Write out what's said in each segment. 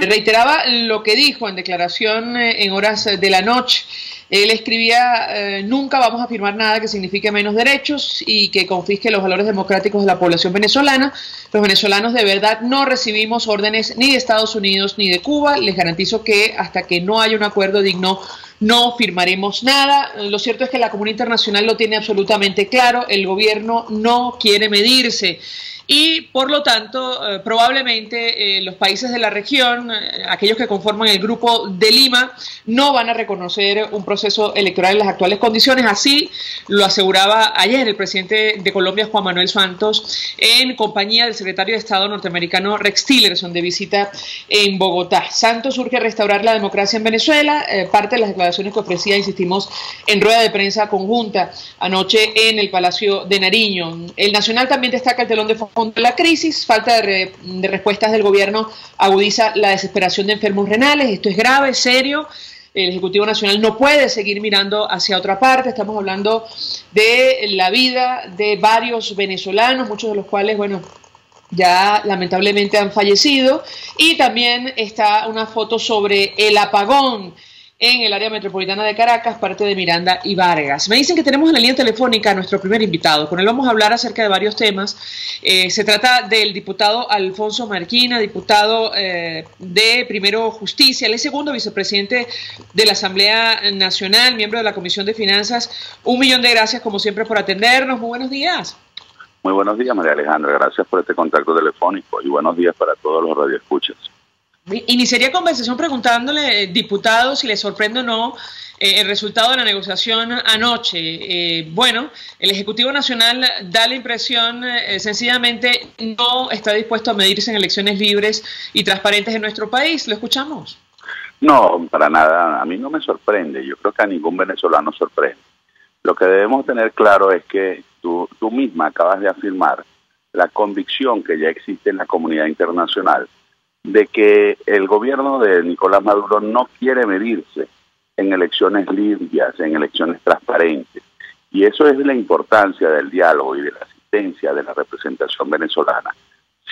Reiteraba lo que dijo en declaración en horas de la noche. Él escribía, nunca vamos a firmar nada que signifique menos derechos y que confisque los valores democráticos de la población venezolana. Los venezolanos de verdad no recibimos órdenes ni de Estados Unidos ni de Cuba. Les garantizo que hasta que no haya un acuerdo digno no firmaremos nada. Lo cierto es que la comunidad internacional lo tiene absolutamente claro. El gobierno no quiere medirse. Y por lo tanto, probablemente los países de la región, aquellos que conforman el Grupo de Lima, no van a reconocer un proceso electoral en las actuales condiciones. Así lo aseguraba ayer el presidente de Colombia, Juan Manuel Santos, en compañía del secretario de Estado norteamericano Rex Tillerson, de visita en Bogotá. Santos urge restaurar la democracia en Venezuela, parte de las declaraciones que ofrecía, insistimos, en rueda de prensa conjunta anoche en el Palacio de Nariño. El Nacional también destaca el telón de fondo de la crisis, falta de respuestas del gobierno agudiza la desesperación de enfermos renales. Esto es grave, serio. El Ejecutivo Nacional no puede seguir mirando hacia otra parte. Estamos hablando de la vida de varios venezolanos, muchos de los cuales, bueno, ya lamentablemente han fallecido. Y también está una foto sobre el apagón en el área metropolitana de Caracas, parte de Miranda y Vargas. Me dicen que tenemos en la línea telefónica a nuestro primer invitado. Con él vamos a hablar acerca de varios temas. Se trata del diputado Alfonso Marquina, diputado de Primero Justicia. Él es segundo vicepresidente de la Asamblea Nacional, miembro de la Comisión de Finanzas. 1.000.000 de gracias, como siempre, por atendernos. Muy buenos días. Muy buenos días, María Alejandra. Gracias por este contacto telefónico y buenos días para todos los radioescuchas. Iniciaría conversación preguntándole, diputado, si le sorprende o no el resultado de la negociación anoche. Bueno, el Ejecutivo Nacional da la impresión, sencillamente no está dispuesto a medirse en elecciones libres y transparentes en nuestro país. ¿Lo escuchamos? No, para nada. A mí no me sorprende. Yo creo que a ningún venezolano sorprende. Lo que debemos tener claro es que tú misma acabas de afirmar la convicción que ya existe en la comunidad internacional de que el gobierno de Nicolás Maduro no quiere medirse en elecciones limpias, en elecciones transparentes. Y eso es la importancia del diálogo y de la asistencia de la representación venezolana.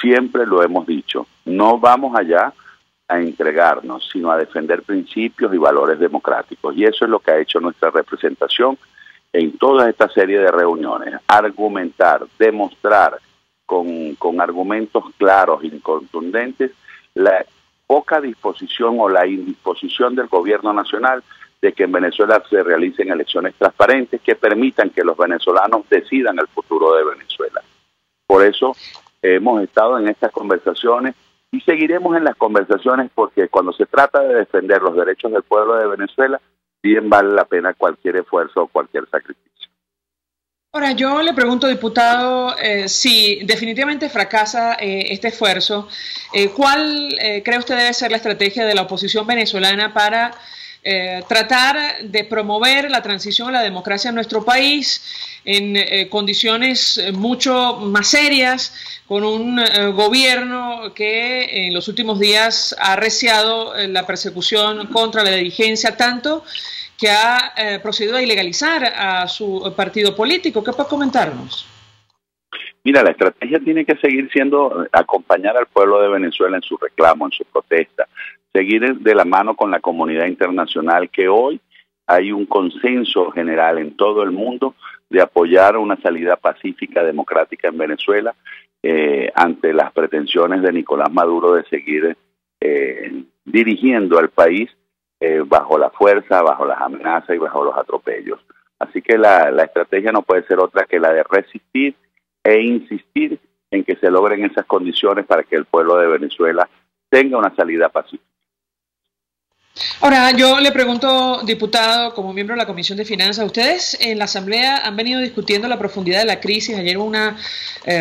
Siempre lo hemos dicho, no vamos allá a entregarnos, sino a defender principios y valores democráticos. Y eso es lo que ha hecho nuestra representación en toda esta serie de reuniones. Argumentar, demostrar con argumentos claros y contundentes la poca disposición o la indisposición del gobierno nacional de que en Venezuela se realicen elecciones transparentes que permitan que los venezolanos decidan el futuro de Venezuela. Por eso hemos estado en estas conversaciones y seguiremos en las conversaciones, porque cuando se trata de defender los derechos del pueblo de Venezuela, bien vale la pena cualquier esfuerzo o cualquier sacrificio. Ahora, yo le pregunto, diputado, si definitivamente fracasa este esfuerzo, ¿cuál cree usted debe ser la estrategia de la oposición venezolana para tratar de promover la transición a la democracia en nuestro país en condiciones mucho más serias, con un gobierno que en los últimos días ha arreciado la persecución contra la dirigencia, tanto que ha procedido a ilegalizar a su partido político? ¿Qué puede comentarnos? Mira, la estrategia tiene que seguir siendo acompañar al pueblo de Venezuela en su reclamo, en su protesta, seguir de la mano con la comunidad internacional, que hoy hay un consenso general en todo el mundo de apoyar una salida pacífica, democrática en Venezuela, ante las pretensiones de Nicolás Maduro de seguir dirigiendo al país bajo la fuerza, bajo las amenazas y bajo los atropellos. Así que la estrategia no puede ser otra que la de resistir e insistir en que se logren esas condiciones para que el pueblo de Venezuela tenga una salida pacífica. Ahora, yo le pregunto, diputado, como miembro de la Comisión de Finanzas, ustedes en la Asamblea han venido discutiendo la profundidad de la crisis. Ayer hubo una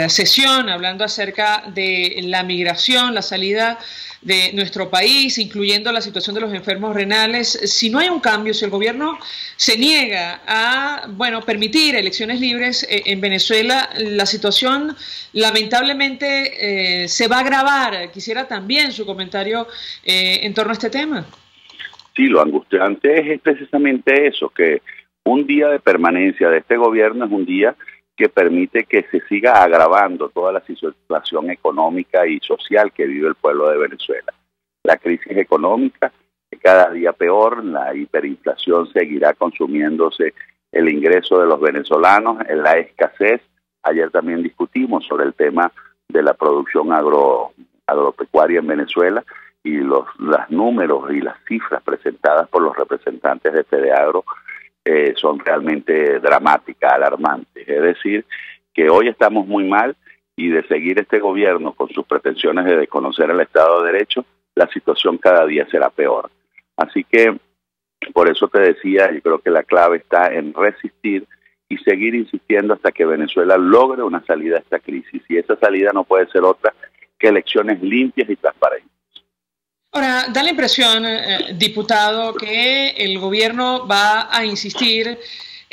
sesión hablando acerca de la migración, la salida de nuestro país, incluyendo la situación de los enfermos renales. Si no hay un cambio, si el gobierno se niega a, bueno, permitir elecciones libres en Venezuela, la situación lamentablemente se va a agravar. Quisiera también su comentario en torno a este tema. Sí, lo angustiante es precisamente eso, que un día de permanencia de este gobierno es un día que permite que se siga agravando toda la situación económica y social que vive el pueblo de Venezuela. la crisis económica, cada día peor, la hiperinflación seguirá consumiéndose el ingreso de los venezolanos, la escasez. Ayer también discutimos sobre el tema de la producción agropecuaria en Venezuela y los números y las cifras presentadas por los representantes de FEDEAGRO son realmente dramáticas, alarmantes. Es decir, que hoy estamos muy mal y de seguir este gobierno con sus pretensiones de desconocer el Estado de Derecho, la situación cada día será peor. Así que, por eso te decía, yo creo que la clave está en resistir y seguir insistiendo hasta que Venezuela logre una salida a esta crisis. Y esa salida no puede ser otra que elecciones limpias y transparentes. Ahora, da la impresión, diputado, que el gobierno va a insistir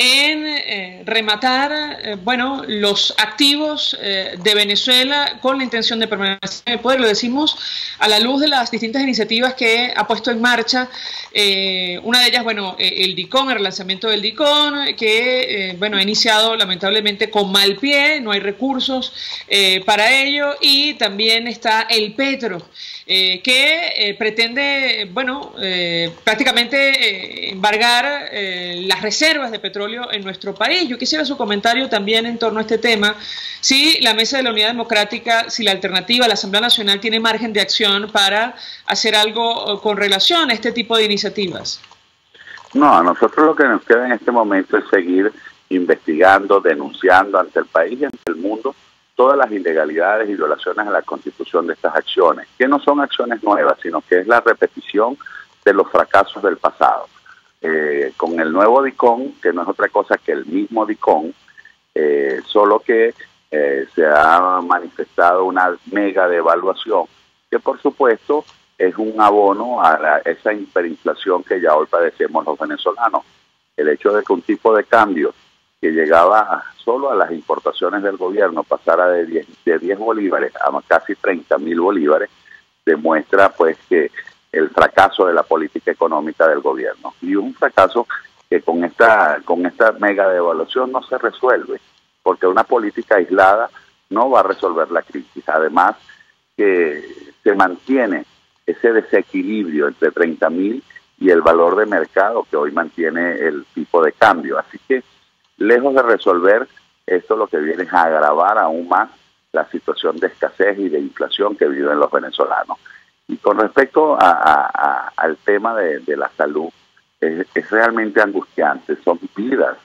en rematar, los activos de Venezuela con la intención de permanecer en el poder. Lo decimos a la luz de las distintas iniciativas que ha puesto en marcha. Una de ellas, el DICON, el relanzamiento del DICON, que, ha iniciado lamentablemente con mal pie, no hay recursos para ello, y también está el Petro, que pretende, prácticamente embargar las reservas de petróleo en nuestro país. Yo quisiera su comentario también en torno a este tema. Si la Mesa de la Unidad Democrática, si la alternativa, la Asamblea Nacional, tiene margen de acción para hacer algo con relación a este tipo de iniciativas. No, a nosotros lo que nos queda en este momento es seguir investigando, denunciando ante el país y ante el mundo todas las ilegalidades y violaciones a la Constitución de estas acciones, que no son acciones nuevas, sino que es la repetición de los fracasos del pasado. Con el nuevo DICON, que no es otra cosa que el mismo DICON, solo que se ha manifestado una mega devaluación, que por supuesto es un abono a esa hiperinflación que ya hoy padecemos los venezolanos. El hecho de que un tipo de cambio que llegaba solo a las importaciones del gobierno pasara de 10 bolívares a casi 30.000 bolívares, demuestra pues que el fracaso de la política económica del gobierno. Y un fracaso que con esta mega devaluación no se resuelve, porque una política aislada no va a resolver la crisis. Además, que se mantiene ese desequilibrio entre 30.000 y el valor de mercado que hoy mantiene el tipo de cambio. Así que, lejos de resolver, esto lo que viene es a agravar aún más la situación de escasez y de inflación que viven los venezolanos. Y con respecto al tema de la salud, es realmente angustiante, son vidas.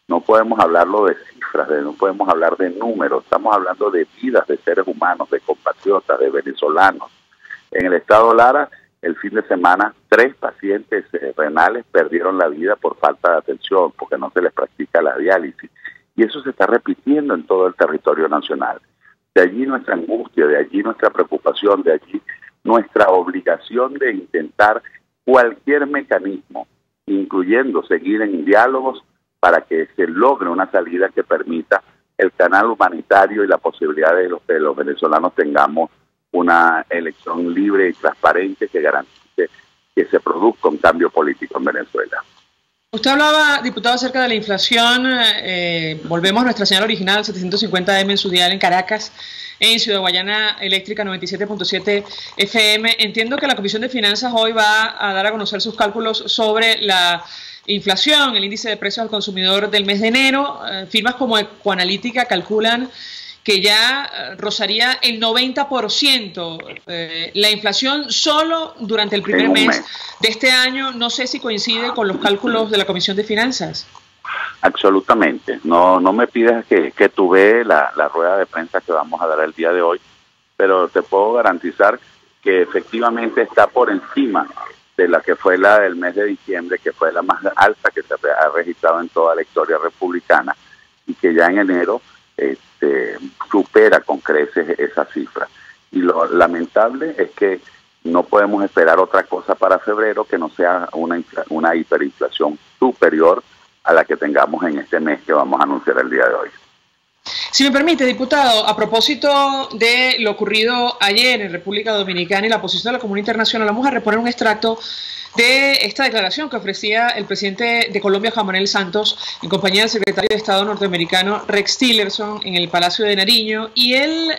No podemos hablarlo de cifras, no podemos hablar de números, estamos hablando de vidas de seres humanos, de compatriotas, de venezolanos. En el estado Lara, el fin de semana, 3 pacientes renales perdieron la vida por falta de atención, porque no se les practica la diálisis. Y eso se está repitiendo en todo el territorio nacional. De allí nuestra angustia, de allí nuestra preocupación, de allí nuestra obligación de intentar cualquier mecanismo, incluyendo seguir en diálogos para que se logre una salida que permita el canal humanitario y la posibilidad de que los venezolanos tengamos una elección libre y transparente que garantice que se produzca un cambio político en Venezuela. Usted hablaba, diputado, acerca de la inflación. Volvemos a nuestra señal original, 750M en su dial en Caracas, en Ciudad Guayana Eléctrica 97.7 FM. Entiendo que la Comisión de Finanzas hoy va a dar a conocer sus cálculos sobre la inflación, el índice de precios al consumidor del mes de enero. Firmas como Ecoanalítica calculan que ya rozaría el 90%. La inflación solo durante el primer mes de este año. No sé si coincide con los cálculos de la Comisión de Finanzas. Absolutamente. No me pidas que tú veas la rueda de prensa que vamos a dar el día de hoy, pero te puedo garantizar que efectivamente está por encima de la que fue la del mes de diciembre, que fue la más alta que se ha registrado en toda la historia republicana, y que ya en enero supera con creces esa cifra. Y lo lamentable es que no podemos esperar otra cosa para febrero que no sea una hiperinflación superior a la que tengamos en este mes que vamos a anunciar el día de hoy. Si me permite, diputado, a propósito de lo ocurrido ayer en República Dominicana y la posición de la comunidad internacional, vamos a reponer un extracto de esta declaración que ofrecía el presidente de Colombia, Juan Manuel Santos, en compañía del secretario de Estado norteamericano Rex Tillerson en el Palacio de Nariño, y él,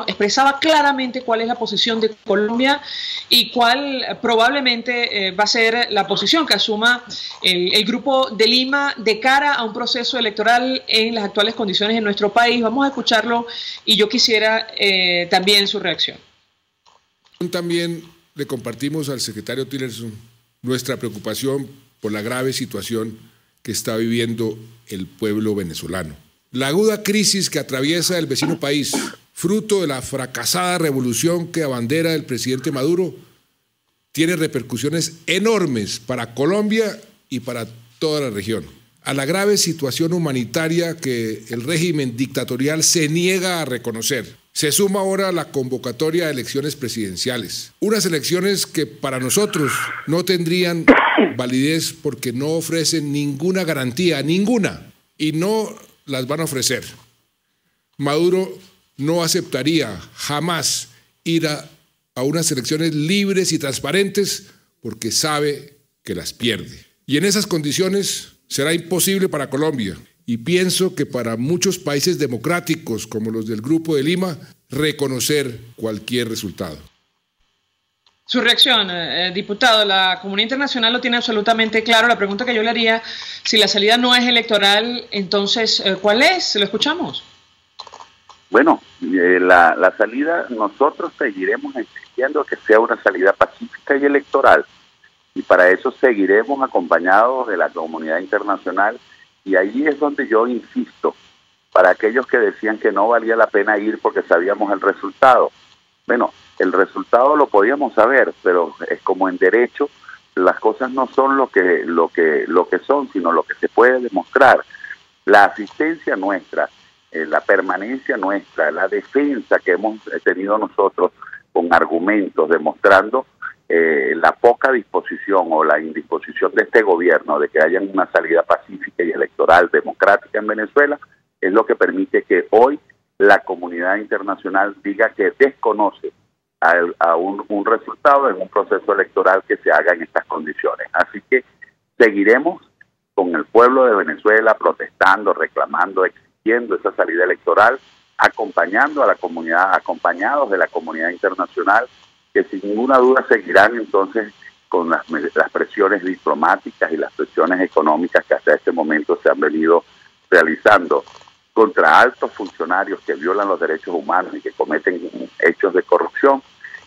expresaba claramente cuál es la posición de Colombia y cuál probablemente va a ser la posición que asuma el Grupo de Lima de cara a un proceso electoral en las actuales condiciones en nuestro país. Vamos a escucharlo y yo quisiera también su reacción. También le compartimos al secretario Tillerson nuestra preocupación por la grave situación que está viviendo el pueblo venezolano. La aguda crisis que atraviesa el vecino país, fruto de la fracasada revolución que abandera el presidente Maduro, tiene repercusiones enormes para Colombia y para toda la región. A la grave situación humanitaria que el régimen dictatorial se niega a reconocer, se suma ahora la convocatoria a elecciones presidenciales. Unas elecciones que para nosotros no tendrían validez porque no ofrecen ninguna garantía, ninguna, y no las van a ofrecer. Maduro no aceptaría jamás ir a unas elecciones libres y transparentes porque sabe que las pierde. Y en esas condiciones será imposible para Colombia, y pienso que para muchos países democráticos como los del Grupo de Lima, reconocer cualquier resultado. Su reacción, diputado. La comunidad internacional lo tiene absolutamente claro. La pregunta que yo le haría, si la salida no es electoral, entonces, ¿cuál es? ¿Lo escuchamos? Bueno, la salida, nosotros seguiremos exigiendo que sea una salida pacífica y electoral, y para eso seguiremos acompañados de la comunidad internacional. Y ahí es donde yo insisto, para aquellos que decían que no valía la pena ir porque sabíamos el resultado. Bueno, el resultado lo podíamos saber, pero es como en derecho, las cosas no son lo que son, sino lo que se puede demostrar. La asistencia nuestra, la permanencia nuestra, la defensa que hemos tenido nosotros con argumentos demostrando la poca disposición o la indisposición de este gobierno de que haya una salida pacífica y electoral democrática en Venezuela, es lo que permite que hoy la comunidad internacional diga que desconoce a un resultado en un proceso electoral que se haga en estas condiciones. Así que seguiremos con el pueblo de Venezuela protestando, reclamando, exigiendo esa salida electoral, acompañando a la comunidad, acompañados de la comunidad internacional, que sin ninguna duda seguirán entonces con las presiones diplomáticas y las presiones económicas que hasta este momento se han venido realizando contra altos funcionarios que violan los derechos humanos y que cometen hechos de corrupción,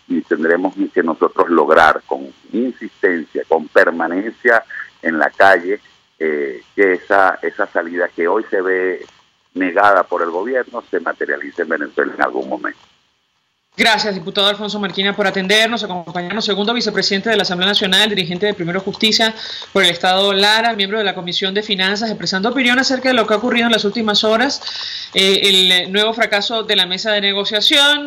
y tendremos que nosotros lograr con insistencia, con permanencia en la calle, que esa salida que hoy se ve negada por el gobierno se materialice en Venezuela en algún momento. Gracias, diputado Alfonso Marquina, por atendernos, acompañarnos. Segundo vicepresidente de la Asamblea Nacional, dirigente de Primero Justicia por el Estado Lara, miembro de la Comisión de Finanzas, expresando opinión acerca de lo que ha ocurrido en las últimas horas, el nuevo fracaso de la mesa de negociación.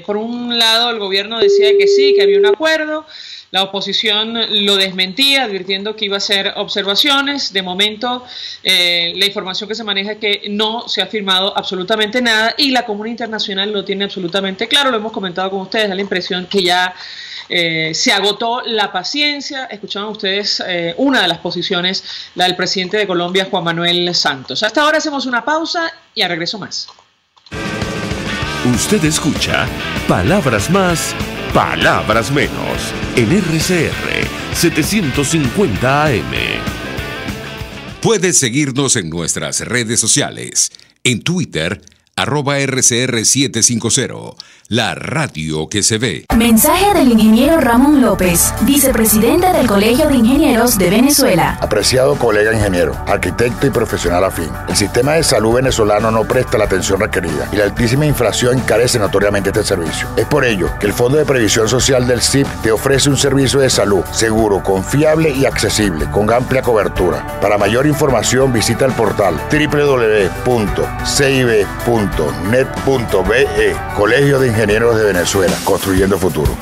Por un lado, el gobierno decía que sí, que había un acuerdo. La oposición lo desmentía, advirtiendo que iba a hacer observaciones. De momento, la información que se maneja es que no se ha firmado absolutamente nada y la comunidad internacional lo tiene absolutamente claro. Lo hemos comentado con ustedes, da la impresión que ya se agotó la paciencia. Escuchaban ustedes una de las posiciones, la del presidente de Colombia, Juan Manuel Santos. Hasta ahora hacemos una pausa y a regreso más. Usted escucha Palabras Más, Palabras Menos, en RCR 750 AM. Puedes seguirnos en nuestras redes sociales. En Twitter, @RCR750, la radio que se ve. Mensaje del ingeniero Ramón López, vicepresidente del Colegio de Ingenieros de Venezuela. Apreciado colega ingeniero, arquitecto y profesional afín, el sistema de salud venezolano no presta la atención requerida y la altísima inflación encarece notoriamente este servicio. Es por ello que el Fondo de Previsión Social del CIP te ofrece un servicio de salud seguro, confiable y accesible, con amplia cobertura. Para mayor información visita el portal www.cib.net.be, Colegio de Ingenieros de Venezuela, construyendo futuro.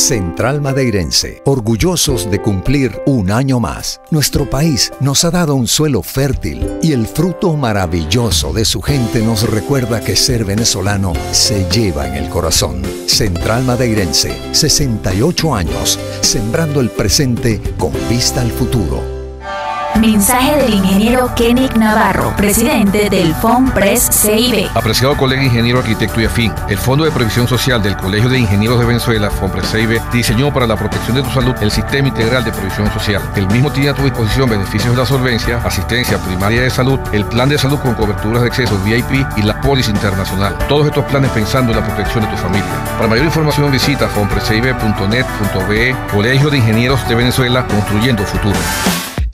Central Madeirense, orgullosos de cumplir un año más. Nuestro país nos ha dado un suelo fértil y el fruto maravilloso de su gente nos recuerda que ser venezolano se lleva en el corazón. Central Madeirense, 68 años, sembrando el presente con vista al futuro. Mensaje del ingeniero Kenick Navarro, presidente del FONPRES CIB. Apreciado colega ingeniero, arquitecto y afín, el Fondo de Previsión Social del Colegio de Ingenieros de Venezuela, FONPRES CIB, diseñó para la protección de tu salud el Sistema Integral de Previsión Social. El mismo tiene a tu disposición beneficios de la solvencia, asistencia primaria de salud, el plan de salud con coberturas de acceso VIP y la póliza internacional. Todos estos planes pensando en la protección de tu familia. Para mayor información visita fonprescibe.net.be. Colegio de Ingenieros de Venezuela, construyendo futuro.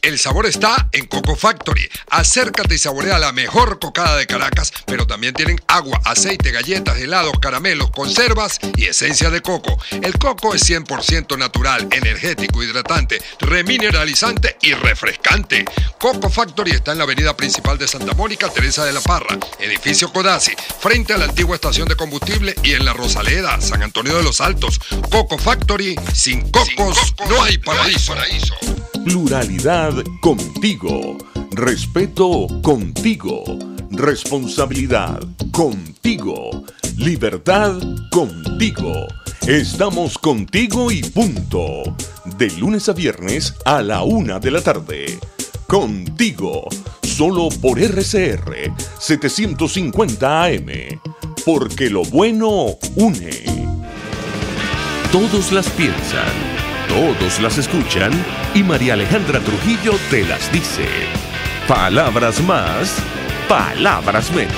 El sabor está en Coco Factory. Acércate y saborea la mejor cocada de Caracas, pero también tienen agua, aceite, galletas, helados, caramelos, conservas y esencia de coco. El coco es 100% natural, energético, hidratante, remineralizante y refrescante. Coco Factory está en la avenida principal de Santa Mónica, Teresa de la Parra, edificio Codazzi, frente a la antigua estación de combustible, y en La Rosaleda, San Antonio de los Altos. Coco Factory, sin cocos no hay paraíso. Pluralidad contigo, respeto contigo, responsabilidad contigo, libertad contigo. Estamos contigo y punto. De lunes a viernes a la 1 de la tarde. Contigo, solo por RCR 750 AM. Porque lo bueno une. Todos las piensan. Todos las escuchan y María Alejandra Trujillo te las dice. Palabras más, palabras menos.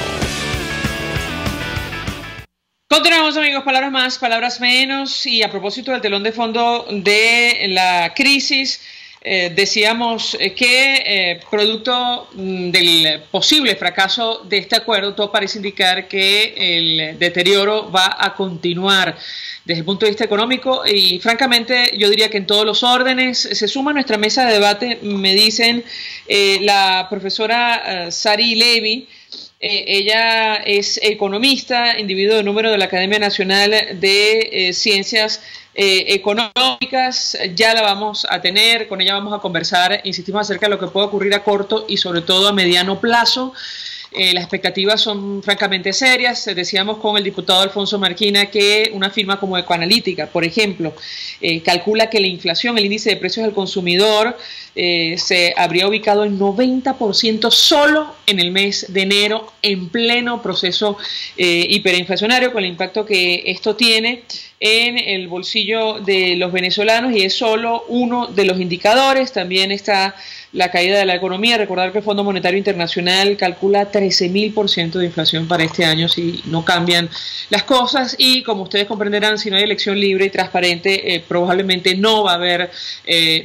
Continuamos, amigos, palabras más, palabras menos. Y a propósito del telón de fondo de la crisis, decíamos que producto del posible fracaso de este acuerdo, todo parece indicar que el deterioro va a continuar desde el punto de vista económico y francamente yo diría que en todos los órdenes. Se suma a nuestra mesa de debate, me dicen, la profesora Sari Levy. Ella es economista, individuo de número de la Academia Nacional de Ciencias Económicas. Ya la vamos a tener, con ella vamos a conversar, insistimos, acerca de lo que puede ocurrir a corto y sobre todo a mediano plazo. Las expectativas son francamente serias. Decíamos con el diputado Alfonso Marquina que una firma como Ecoanalítica, por ejemplo, calcula que la inflación, el índice de precios al consumidor, se habría ubicado en 90% solo en el mes de enero, en pleno proceso hiperinflacionario, con el impacto que esto tiene en el bolsillo de los venezolanos, y es solo uno de los indicadores. También está la caída de la economía. Recordar que el Fondo Monetario Internacional calcula 13.000% de inflación para este año si no cambian las cosas, y como ustedes comprenderán, si no hay elección libre y transparente, probablemente no va a haber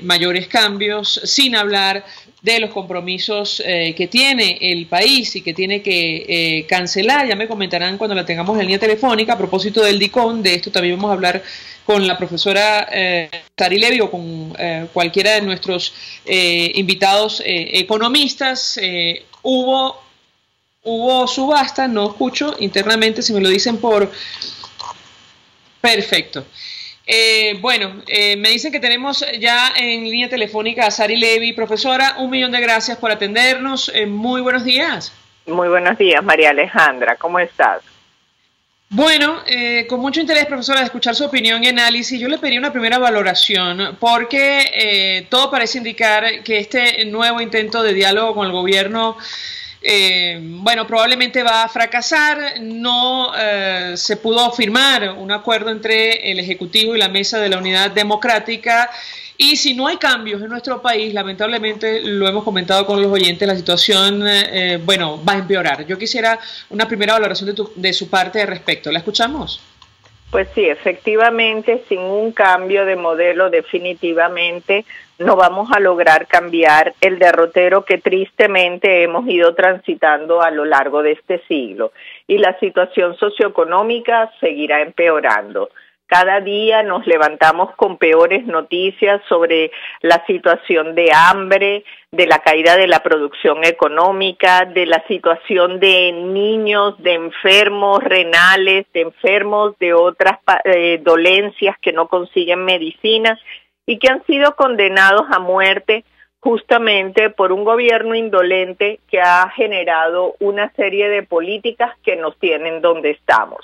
mayores cambios, sin hablar de los compromisos que tiene el país y que tiene que cancelar. Ya me comentarán cuando la tengamos en línea telefónica a propósito del DICON. De esto también vamos a hablar con la profesora Sari Levy o con cualquiera de nuestros invitados economistas. Hubo subasta, no escucho internamente, si me lo dicen por... Perfecto. Me dicen que tenemos ya en línea telefónica a Sari Levy. Profesora, 1.000.000 de gracias por atendernos. Muy buenos días. Muy buenos días, María Alejandra. ¿Cómo estás? Bueno, con mucho interés, profesora, de escuchar su opinión y análisis. Yo le pediría una primera valoración porque todo parece indicar que este nuevo intento de diálogo con el gobierno probablemente va a fracasar. No se pudo firmar un acuerdo entre el Ejecutivo y la Mesa de la Unidad Democrática, y si no hay cambios en nuestro país, lamentablemente, lo hemos comentado con los oyentes, la situación va a empeorar. Yo quisiera una primera valoración de su parte al respecto. ¿La escuchamos? Pues sí, efectivamente, sin un cambio de modelo definitivamente no vamos a lograr cambiar el derrotero que tristemente hemos ido transitando a lo largo de este siglo, y la situación socioeconómica seguirá empeorando. Cada día nos levantamos con peores noticias sobre la situación de hambre, de la caída de la producción económica, de la situación de niños, de enfermos renales, de enfermos de otras dolencias que no consiguen medicina y que han sido condenados a muerte justamente por un gobierno indolente que ha generado una serie de políticas que nos tienen donde estamos.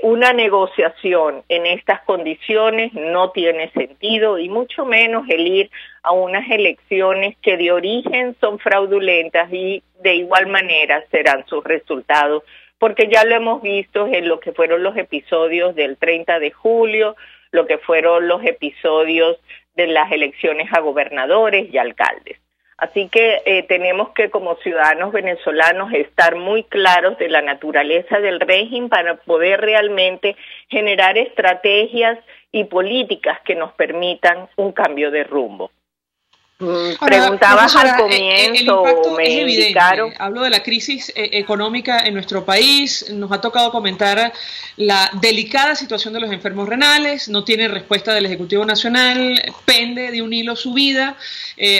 Una negociación en estas condiciones no tiene sentido y mucho menos el ir a unas elecciones que de origen son fraudulentas y de igual manera serán sus resultados, porque ya lo hemos visto en lo que fueron los episodios del 30 de julio, lo que fueron los episodios de las elecciones a gobernadores y alcaldes. Así que tenemos que como ciudadanos venezolanos estar muy claros de la naturaleza del régimen para poder realmente generar estrategias y políticas que nos permitan un cambio de rumbo. Preguntabas al comienzo, me indicaron. Hablo de la crisis económica en nuestro país. Nos ha tocado comentar la delicada situación de los enfermos renales. No tiene respuesta del Ejecutivo Nacional. Pende de un hilo su vida.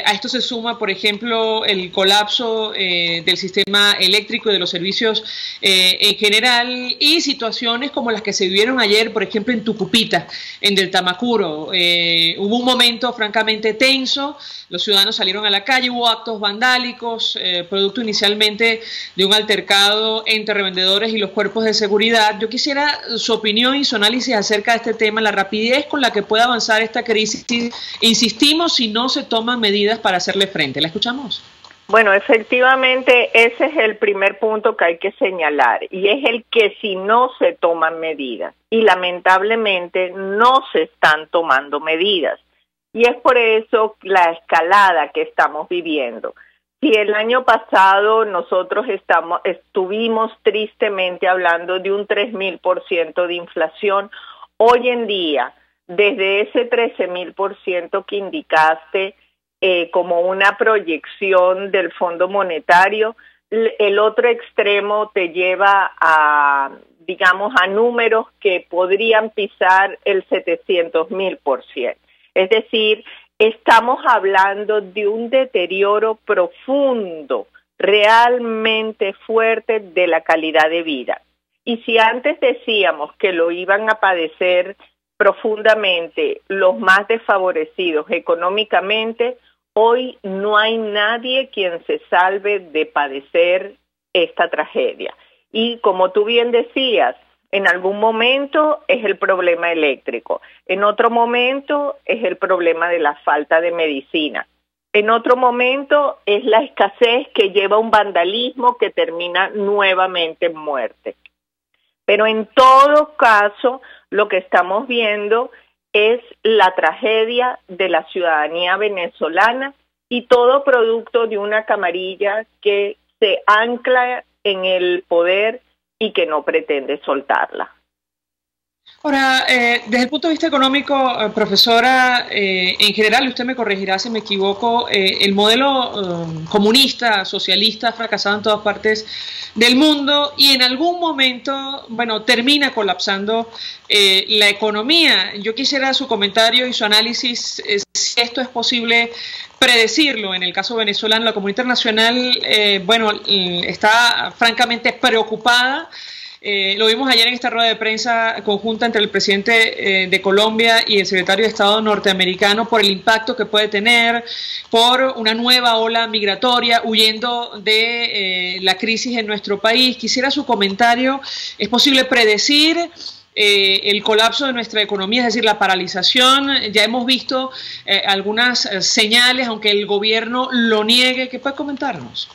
A esto se suma, por ejemplo, el colapso del sistema eléctrico y de los servicios en general y situaciones como las que se vivieron ayer, por ejemplo, en Tucupita, en Del Tamacuro. Hubo un momento francamente tenso. Los ciudadanos salieron a la calle, hubo actos vandálicos, producto inicialmente de un altercado entre revendedores y los cuerpos de seguridad. Yo quisiera su opinión y su análisis acerca de este tema, la rapidez con la que puede avanzar esta crisis. Insistimos si no se toman medidas para hacerle frente. ¿La escuchamos? Bueno, efectivamente ese es el primer punto que hay que señalar y es el que si no se toman medidas y lamentablemente no se están tomando medidas. Y es por eso la escalada que estamos viviendo. Si el año pasado nosotros estuvimos tristemente hablando de un 3.000% de inflación, hoy en día, desde ese 13.000% que indicaste como una proyección del Fondo Monetario, el otro extremo te lleva a, digamos, a números que podrían pisar el 700.000%. Es decir, estamos hablando de un deterioro profundo, realmente fuerte de la calidad de vida. Y si antes decíamos que lo iban a padecer profundamente los más desfavorecidos económicamente, hoy no hay nadie quien se salve de padecer esta tragedia. Y como tú bien decías, en algún momento es el problema eléctrico, en otro momento es el problema de la falta de medicina, en otro momento es la escasez que lleva a un vandalismo que termina nuevamente en muerte. Pero en todo caso, lo que estamos viendo es la tragedia de la ciudadanía venezolana y todo producto de una camarilla que se ancla en el poder y que no pretende soltarla. Ahora, desde el punto de vista económico, profesora, en general, usted me corregirá si me equivoco, el modelo comunista, socialista, ha fracasado en todas partes del mundo y en algún momento, bueno, termina colapsando la economía. Yo quisiera su comentario y su análisis, si esto es posible predecirlo. En el caso venezolano, la comunidad internacional, bueno, está francamente preocupada. Lo vimos ayer en esta rueda de prensa conjunta entre el presidente de Colombia y el secretario de Estado norteamericano por el impacto que puede tener, por una nueva ola migratoria huyendo de la crisis en nuestro país. Quisiera su comentario. ¿Es posible predecir el colapso de nuestra economía, es decir, la paralización? Ya hemos visto algunas señales, aunque el gobierno lo niegue. ¿Qué puede comentarnos?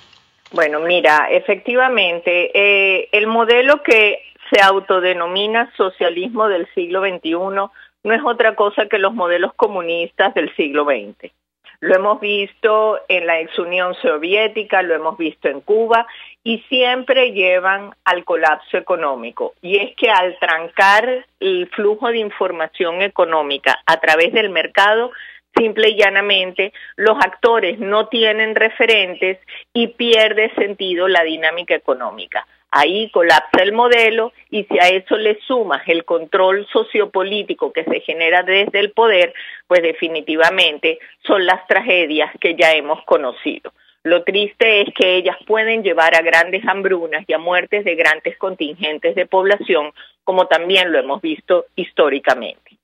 Bueno, mira, efectivamente, el modelo que se autodenomina socialismo del siglo XXI no es otra cosa que los modelos comunistas del siglo XX. Lo hemos visto en la ex Unión Soviética, lo hemos visto en Cuba y siempre llevan al colapso económico. Y es que al trancar el flujo de información económica a través del mercado, simple y llanamente, los actores no tienen referentes y pierde sentido la dinámica económica. ahí colapsa el modelo, y si a eso le sumas el control sociopolítico que se genera desde el poder, pues definitivamente son las tragedias que ya hemos conocido. Lo triste es que ellas pueden llevar a grandes hambrunas y a muertes de grandes contingentes de población, como también lo hemos visto históricamente.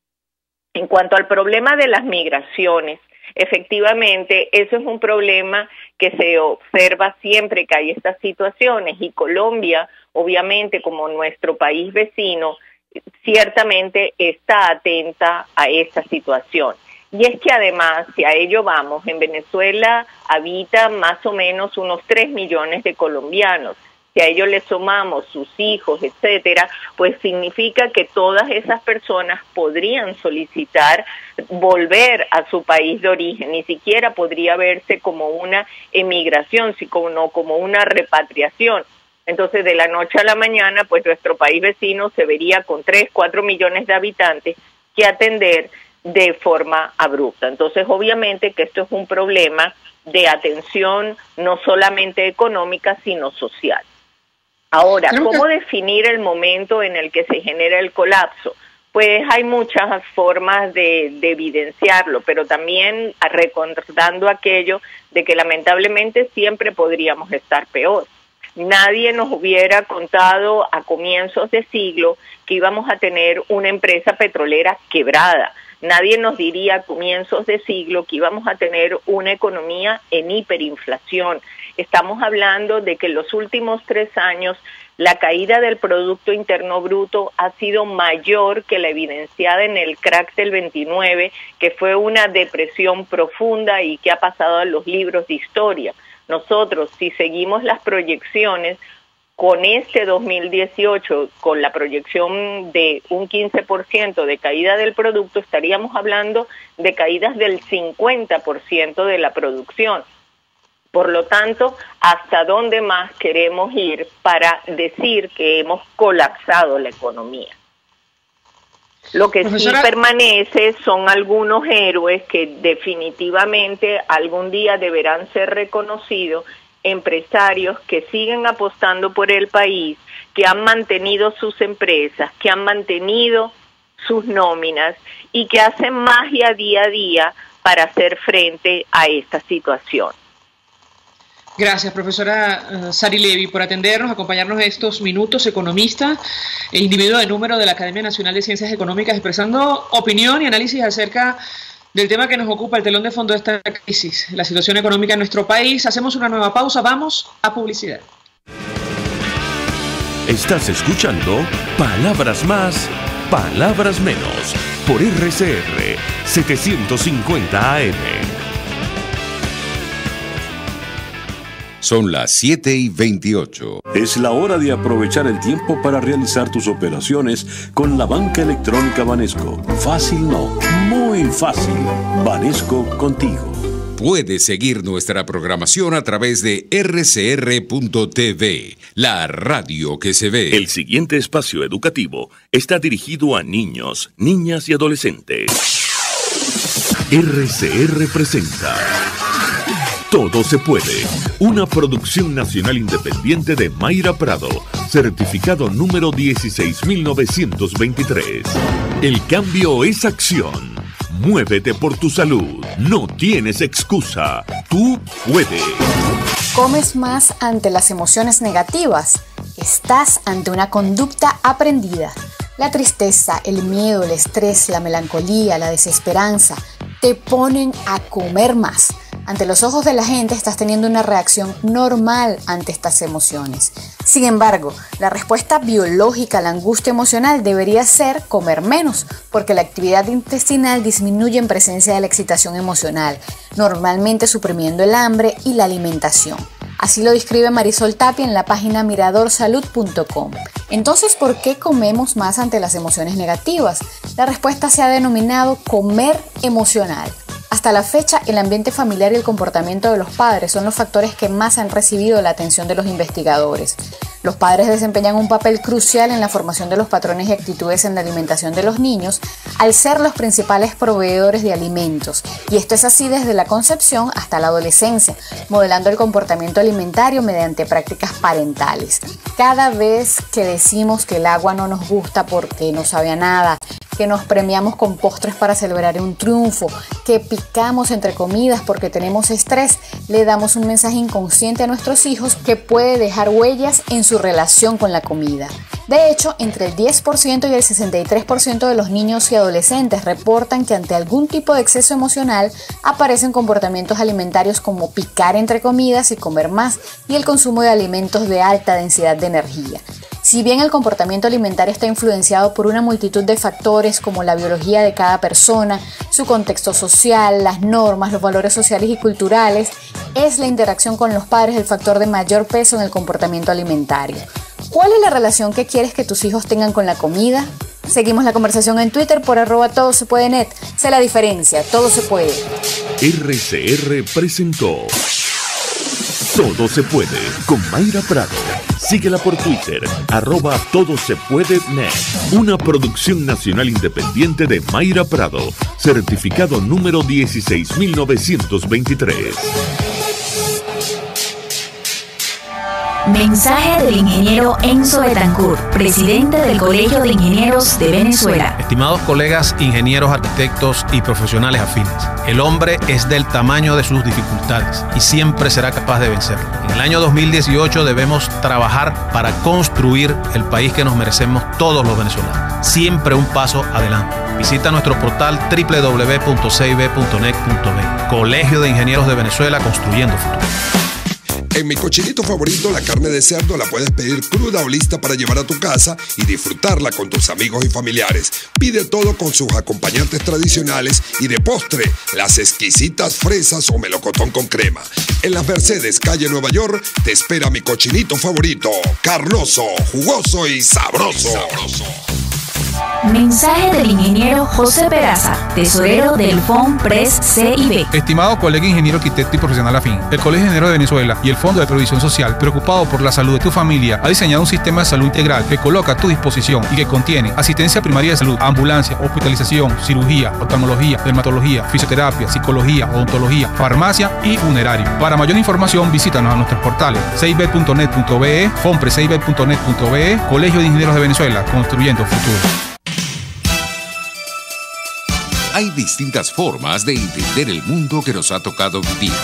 En cuanto al problema de las migraciones, efectivamente, eso es un problema que se observa siempre que hay estas situaciones, y Colombia, obviamente, como nuestro país vecino, ciertamente está atenta a esta situación. Y es que además, si a ello vamos, en Venezuela habitan más o menos unos 3 millones de colombianos. Si a ello le sumamos sus hijos, etcétera, pues significa que todas esas personas podrían solicitar volver a su país de origen. Ni siquiera podría verse como una emigración, sino como una repatriación. Entonces, de la noche a la mañana, pues nuestro país vecino se vería con 3, 4 millones de habitantes que atender de forma abrupta. Entonces, obviamente que esto es un problema de atención no solamente económica, sino social. Ahora, ¿cómo definir el momento en el que se genera el colapso? Pues hay muchas formas de evidenciarlo, pero también recordando aquello de que lamentablemente siempre podríamos estar peor. Nadie nos hubiera contado a comienzos de siglo que íbamos a tener una empresa petrolera quebrada. Nadie nos diría a comienzos de siglo que íbamos a tener una economía en hiperinflación. Estamos hablando de que en los últimos 3 años la caída del Producto Interno Bruto ha sido mayor que la evidenciada en el crack del 29, que fue una depresión profunda y que ha pasado a los libros de historia. Nosotros, si seguimos las proyecciones, con este 2018, con la proyección de un 15% de caída del producto, estaríamos hablando de caídas del 50% de la producción. Por lo tanto, ¿hasta dónde más queremos ir para decir que hemos colapsado la economía? Lo que sí permanece son algunos héroes que definitivamente algún día deberán ser reconocidos, empresarios que siguen apostando por el país, que han mantenido sus empresas, que han mantenido sus nóminas y que hacen magia día a día para hacer frente a esta situación. Gracias, profesora Sari Levy, por atendernos, acompañarnos estos minutos. Economista e individuo de número de la Academia Nacional de Ciencias Económicas, expresando opinión y análisis acerca del tema que nos ocupa, el telón de fondo de esta crisis, la situación económica en nuestro país. Hacemos una nueva pausa, vamos a publicidad. Estás escuchando Palabras Más, Palabras Menos, por RCR 750 AM. Son las 7:28. Es la hora de aprovechar el tiempo para realizar tus operaciones con la banca electrónica Banesco. Fácil no, muy fácil. Banesco contigo. Puedes seguir nuestra programación a través de rcr.tv, la radio que se ve. El siguiente espacio educativo está dirigido a niños, niñas y adolescentes. RCR presenta Todo se puede, una producción nacional independiente de Mayra Prado, certificado número 16923. El cambio es acción. Muévete por tu salud. No tienes excusa. Tú puedes. ¿Comes más ante las emociones negativas? Estás ante una conducta aprendida. La tristeza, el miedo, el estrés, la melancolía, la desesperanza te ponen a comer más. Ante los ojos de la gente estás teniendo una reacción normal ante estas emociones. Sin embargo, la respuesta biológica a la angustia emocional debería ser comer menos, porque la actividad intestinal disminuye en presencia de la excitación emocional, normalmente suprimiendo el hambre y la alimentación. Así lo describe Marisol Tapia en la página miradorsalud.com. Entonces, ¿por qué comemos más ante las emociones negativas? La respuesta se ha denominado comer emocional. Hasta la fecha, el ambiente familiar y el comportamiento de los padres son los factores que más han recibido la atención de los investigadores. Los padres desempeñan un papel crucial en la formación de los patrones y actitudes en la alimentación de los niños, al ser los principales proveedores de alimentos. Y esto es así desde la concepción hasta la adolescencia, modelando el comportamiento alimentario mediante prácticas parentales. Cada vez que decimos que el agua no nos gusta porque no sabe a nada, que nos premiamos con postres para celebrar un triunfo, que picamos entre comidas porque tenemos estrés, le damos un mensaje inconsciente a nuestros hijos que puede dejar huellas en su relación con la comida. De hecho, entre el 10% y el 63% de los niños y adolescentes reportan que ante algún tipo de exceso emocional aparecen comportamientos alimentarios como picar entre comidas y comer más, y el consumo de alimentos de alta densidad de energía. Si bien el comportamiento alimentario está influenciado por una multitud de factores como la biología de cada persona, su contexto social, las normas, los valores sociales y culturales, es la interacción con los padres el factor de mayor peso en el comportamiento alimentario. ¿Cuál es la relación que quieres que tus hijos tengan con la comida? Seguimos la conversación en Twitter por @todosepuede.net. Sé la diferencia, todo se puede. RCR presentó Todo se puede con Mayra Prado. Síguela por Twitter, @todosepuede.net. Una producción nacional independiente de Mayra Prado, certificado número 16923. Mensaje del ingeniero Enzo Betancourt, presidente del Colegio de Ingenieros de Venezuela. Estimados colegas, ingenieros, arquitectos y profesionales afines, el hombre es del tamaño de sus dificultades y siempre será capaz de vencerlo. En el año 2018 debemos trabajar para construir el país que nos merecemos todos los venezolanos. Siempre un paso adelante. Visita nuestro portal www.cib.net.be. Colegio de Ingenieros de Venezuela, construyendo futuro. En mi cochinito favorito, la carne de cerdo la puedes pedir cruda o lista para llevar a tu casa y disfrutarla con tus amigos y familiares. Pide todo con sus acompañantes tradicionales y de postre, las exquisitas fresas o melocotón con crema. En las Mercedes, calle Nueva York, te espera mi cochinito favorito, carnoso, jugoso y sabroso. Mensaje del ingeniero José Peraza, tesorero del FONPRES CIB. Estimado colega ingeniero, arquitecto y profesional afín, el Colegio de Ingenieros de Venezuela y el Fondo de Previsión Social, preocupado por la salud de tu familia, ha diseñado un sistema de salud integral que coloca a tu disposición y que contiene asistencia primaria de salud, ambulancia, hospitalización, cirugía, oftalmología, dermatología, fisioterapia, psicología, odontología, farmacia y funerario. Para mayor información, visítanos a nuestros portales cib.net.be, fonprescib.net.be, Colegio de Ingenieros de Venezuela, construyendo futuro. Hay distintas formas de entender el mundo que nos ha tocado vivir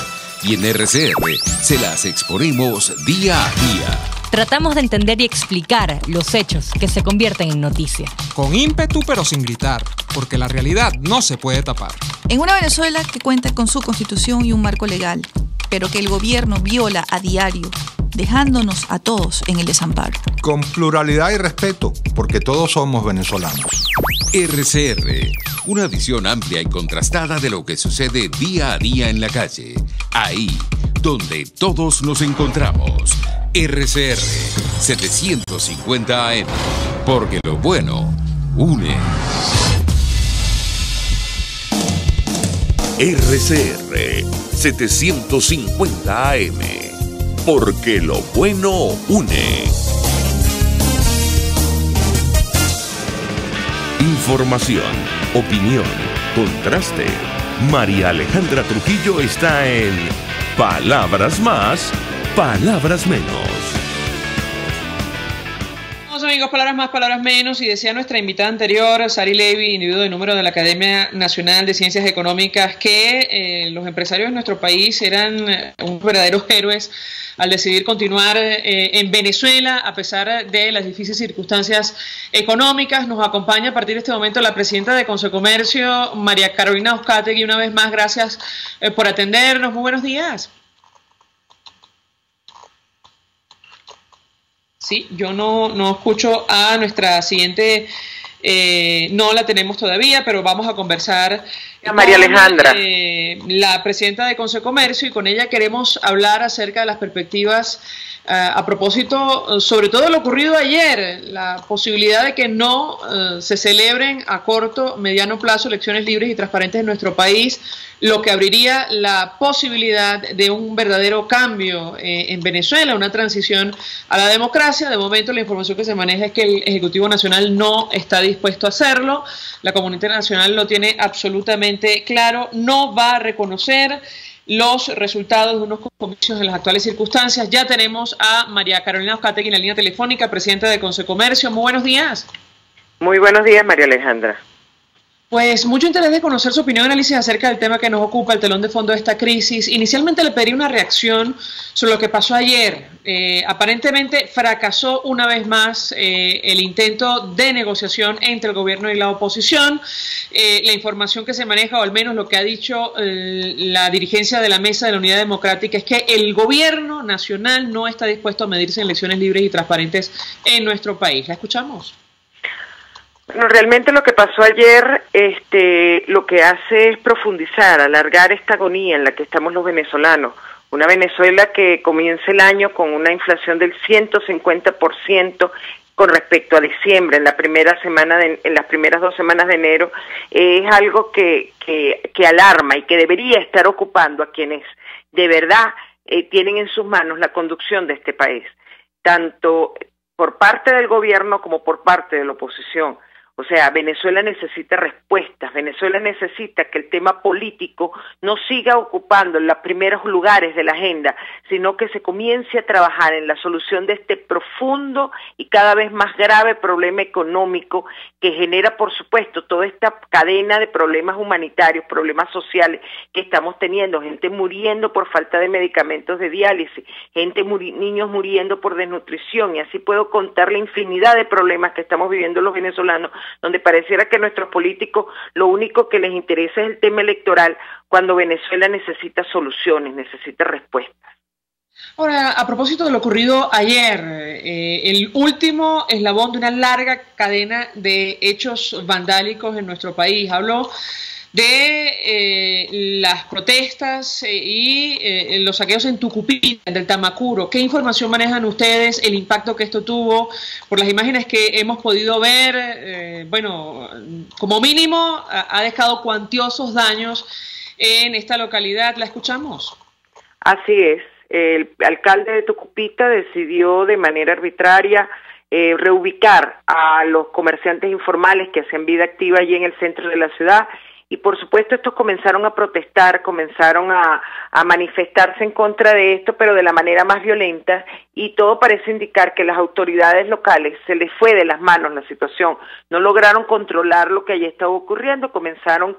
y en RCR se las exponemos día a día. Tratamos de entender y explicar los hechos que se convierten en noticia. Con ímpetu pero sin gritar, porque la realidad no se puede tapar. En una Venezuela que cuenta con su constitución y un marco legal, pero que el gobierno viola a diario, dejándonos a todos en el desamparo. Con pluralidad y respeto, porque todos somos venezolanos. RCR, una visión amplia y contrastada de lo que sucede día a día en la calle. Ahí, donde todos nos encontramos. RCR 750 AM, porque lo bueno une. RCR 750 AM, porque lo bueno une. Información, opinión, contraste. María Alejandra Trujillo está en Palabras Más, Palabras Menos. Amigos, palabras más, palabras menos, y decía nuestra invitada anterior, Sari Levy, individuo de número de la Academia Nacional de Ciencias Económicas, que los empresarios de nuestro país eran unos verdaderos héroes al decidir continuar en Venezuela a pesar de las difíciles circunstancias económicas. Nos acompaña a partir de este momento la presidenta de Consecomercio, María Carolina Uzcategui. Una vez más, gracias por atendernos. Muy buenos días. Sí, yo no escucho a nuestra siguiente No la tenemos todavía, pero vamos a conversar con María Alejandra, la presidenta de Concecomercio, y con ella queremos hablar acerca de las perspectivas a propósito, sobre todo de lo ocurrido ayer, la posibilidad de que no se celebren a corto, mediano plazo elecciones libres y transparentes en nuestro país, lo que abriría la posibilidad de un verdadero cambio en Venezuela, una transición a la democracia. De momento la información que se maneja es que el Ejecutivo Nacional no está dispuesto a hacerlo, la comunidad internacional lo tiene absolutamente claro, no va a reconocer los resultados de unos comicios en las actuales circunstancias. Ya tenemos a María Carolina Uzcategui en la línea telefónica, presidenta de Concecomercio. Muy buenos días. Muy buenos días, María Alejandra. Pues mucho interés de conocer su opinión y análisis acerca del tema que nos ocupa, el telón de fondo de esta crisis. Inicialmente le pediría una reacción sobre lo que pasó ayer. Aparentemente fracasó una vez más el intento de negociación entre el gobierno y la oposición. La información que se maneja, o al menos lo que ha dicho la dirigencia de la Mesa de la Unidad Democrática, es que el gobierno nacional no está dispuesto a medirse en elecciones libres y transparentes en nuestro país. ¿La escuchamos? Bueno, realmente lo que pasó ayer, lo que hace es profundizar, alargar esta agonía en la que estamos los venezolanos. Una Venezuela que comienza el año con una inflación del 150% con respecto a diciembre, en la primera semana, en las primeras 2 semanas de enero, es algo que alarma y que debería estar ocupando a quienes de verdad tienen en sus manos la conducción de este país, tanto por parte del gobierno como por parte de la oposición. O sea, Venezuela necesita respuestas, Venezuela necesita que el tema político no siga ocupando los primeros lugares de la agenda, sino que se comience a trabajar en la solución de este profundo y cada vez más grave problema económico que genera, por supuesto, toda esta cadena de problemas humanitarios, problemas sociales que estamos teniendo, gente muriendo por falta de medicamentos de diálisis, niños muriendo por desnutrición, y así puedo contar la infinidad de problemas que estamos viviendo los venezolanos, donde pareciera que nuestros políticos lo único que les interesa es el tema electoral, cuando Venezuela necesita soluciones, necesita respuestas. Ahora, a propósito de lo ocurrido ayer, el último eslabón de una larga cadena de hechos vandálicos en nuestro país, habló de las protestas y los saqueos en Tucupita, del Tamacuro. ¿Qué información manejan ustedes, el impacto que esto tuvo? Por las imágenes que hemos podido ver, bueno, como mínimo ha dejado cuantiosos daños en esta localidad. ¿La escuchamos? Así es. El alcalde de Tucupita decidió de manera arbitraria reubicar a los comerciantes informales que hacían vida activa allí en el centro de la ciudad. Y por supuesto estos comenzaron a protestar, comenzaron a manifestarse en contra de esto, pero de la manera más violenta, y todo parece indicar que las autoridades locales se les fue de las manos la situación, no lograron controlar lo que allí estaba ocurriendo, comenzaron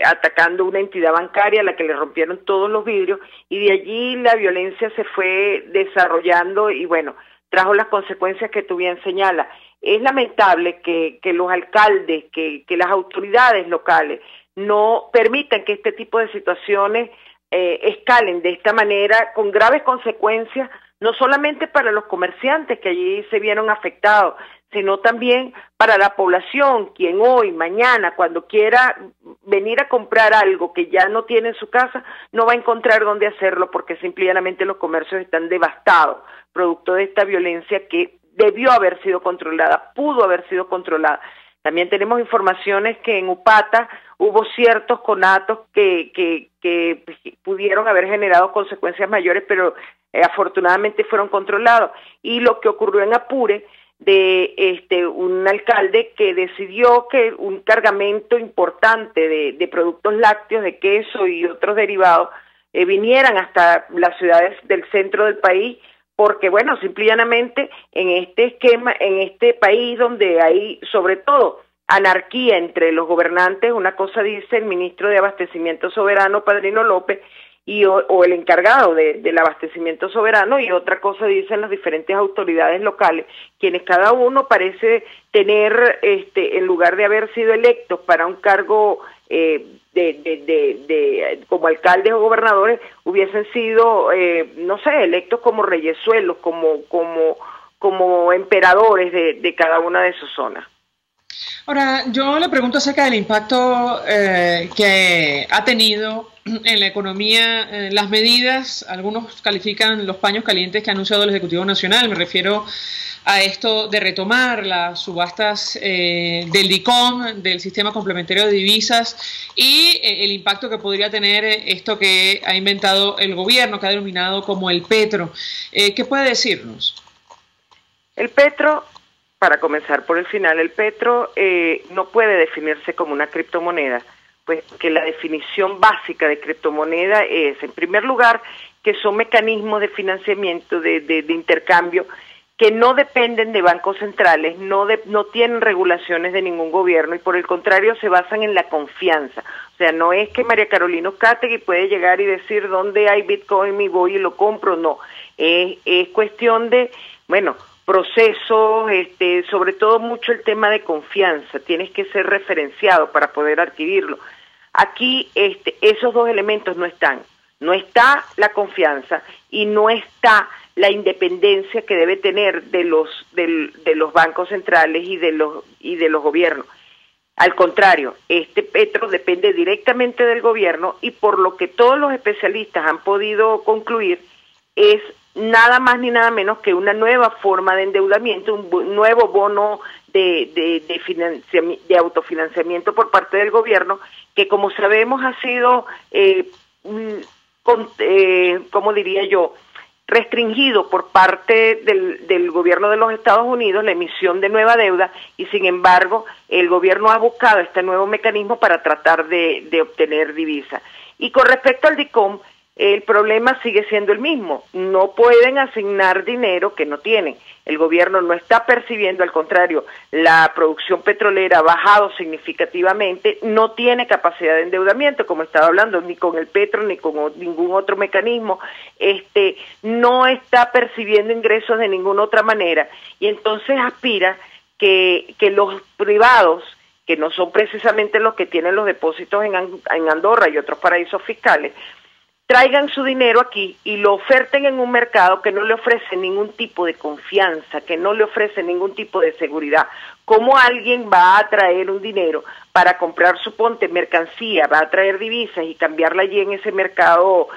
atacando una entidad bancaria a la que le rompieron todos los vidrios, y de allí la violencia se fue desarrollando y bueno, trajo las consecuencias que tú bien señalas. Es lamentable que los alcaldes, que las autoridades locales no permitan que este tipo de situaciones escalen de esta manera con graves consecuencias, no solamente para los comerciantes que allí se vieron afectados, sino también para la población, quien hoy, mañana, cuando quiera venir a comprar algo que ya no tiene en su casa, no va a encontrar dónde hacerlo porque simplemente los comercios están devastados, producto de esta violencia que debió haber sido controlada, pudo haber sido controlada. También tenemos informaciones que en Upata hubo ciertos conatos que pudieron haber generado consecuencias mayores, pero afortunadamente fueron controlados. Y lo que ocurrió en Apure, de un alcalde que decidió que un cargamento importante de productos lácteos, de queso y otros derivados vinieran hasta las ciudades del centro del país, porque bueno, simplemente en este esquema, en este país donde hay sobre todo anarquía entre los gobernantes, una cosa dice el ministro de Abastecimiento Soberano, Padrino López, o el encargado del abastecimiento soberano, y otra cosa dicen las diferentes autoridades locales, quienes cada uno parece tener, en lugar de haber sido electos para un cargo como alcaldes o gobernadores, hubiesen sido, no sé, electos como reyesuelos, como como emperadores de cada una de sus zonas. Ahora, yo le pregunto acerca del impacto que ha tenido en la economía las medidas. Algunos califican los paños calientes que ha anunciado el Ejecutivo Nacional. Me refiero a esto de retomar las subastas del DICOM, del Sistema Complementario de Divisas, y el impacto que podría tener esto que ha inventado el gobierno, que ha denominado como el Petro. ¿Qué puede decirnos? El Petro, para comenzar por el final, el Petro no puede definirse como una criptomoneda, pues que la definición básica de criptomoneda es, en primer lugar, que son mecanismos de financiamiento, de intercambio, que no dependen de bancos centrales, no tienen regulaciones de ningún gobierno y por el contrario se basan en la confianza. O sea, no es que María Carolina Uzcategui puede llegar y decir dónde hay Bitcoin y voy y lo compro, no. Es cuestión de, bueno, procesos, sobre todo mucho el tema de confianza, tienes que ser referenciado para poder adquirirlo. Aquí esos dos elementos no están. No está la confianza y no está la independencia que debe tener de los bancos centrales y de los gobiernos. Al contrario, Petro depende directamente del gobierno y por lo que todos los especialistas han podido concluir es nada más ni nada menos que una nueva forma de endeudamiento, un nuevo bono de autofinanciamiento por parte del gobierno que, como sabemos, ha sido ¿cómo diría yo?, restringido por parte del gobierno de los Estados Unidos la emisión de nueva deuda y sin embargo el gobierno ha buscado este nuevo mecanismo para tratar de obtener divisa. Y con respecto al DICOM, el problema sigue siendo el mismo, no pueden asignar dinero que no tienen, el gobierno no está percibiendo, al contrario, la producción petrolera ha bajado significativamente, no tiene capacidad de endeudamiento, como estaba hablando, ni con el Petro ni con ningún otro mecanismo, no está percibiendo ingresos de ninguna otra manera, y entonces aspira que los privados, que no son precisamente los que tienen los depósitos en Andorra y otros paraísos fiscales, traigan su dinero aquí y lo oferten en un mercado que no le ofrece ningún tipo de confianza, que no le ofrece ningún tipo de seguridad. ¿Cómo alguien va a traer un dinero para comprar, suponte, mercancía, va a traer divisas y cambiarla allí en ese mercado